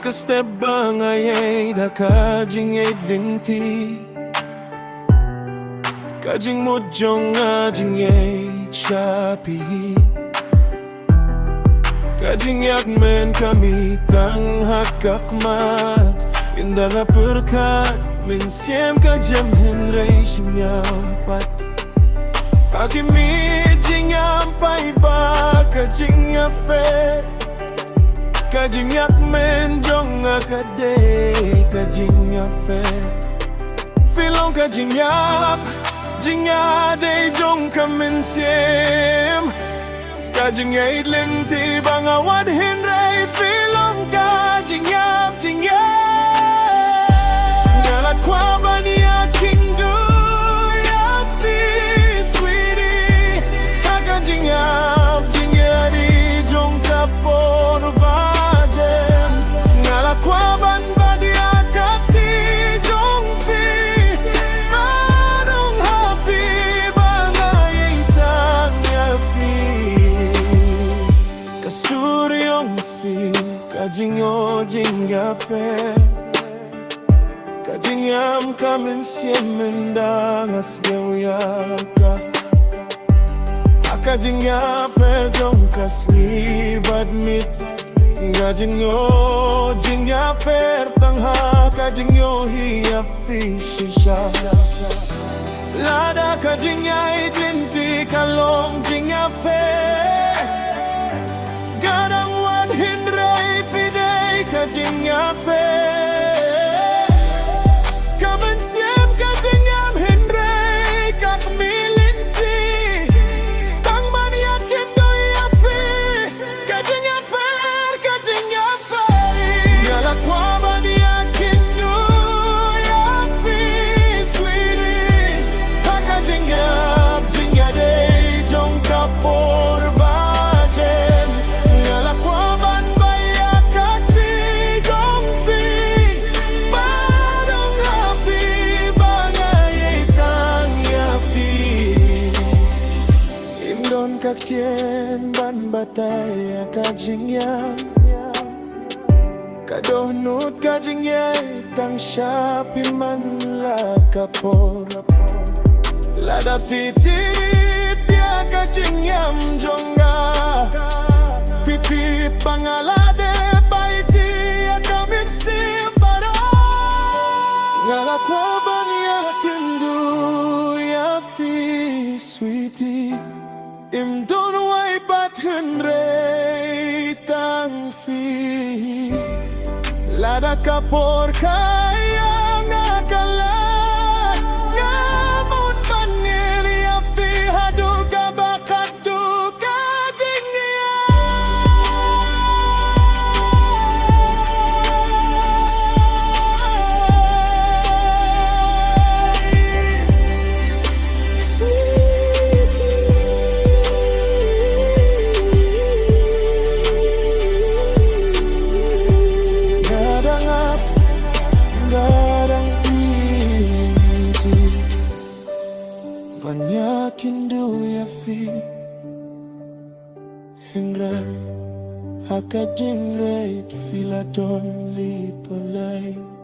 ka step ba nga ieid kajing ieid linti kajing mo jong ajing ieid shapi kajing yak men kami tang hakakmat indala perkat min siem kajem henrei sinyampat Akimi jinyampai ba kajing afe kajing yak men jong akade kajing afe filong kajing yak jingade jong kamen siem kajing ieid linti bangawad henrei filong kajing yak ngala kwah bania kindu Kajing o jing afe kajing am kamen siem mendangas geuyaka kajing afe jong kasni badmit kajing o jing afe tangha kajing o hi afi shisha lada kajing ieid linti kalong jing afe kajing afe kaban siem kajing am henrei kak milinti tang bania kendo afe kajing afe ngala kwah bania kendo afe sweetie kajing am jingade jong kapor bajen ngala kwah kakien ban batay kajing yan kadonut kajing ieid tang shapi man la kapor lada fitip ya kajing yam jonga fitip bangalade baiti ya kamiksi bara ngala kwah bania kindu ya fi sweetie Im don't way but henrei tang fi lada kapor kaya ngakala ngamun manil ya fi hadu kabakatu kajing banyakin do ya fi henrei hakajing ieid filaton lipolai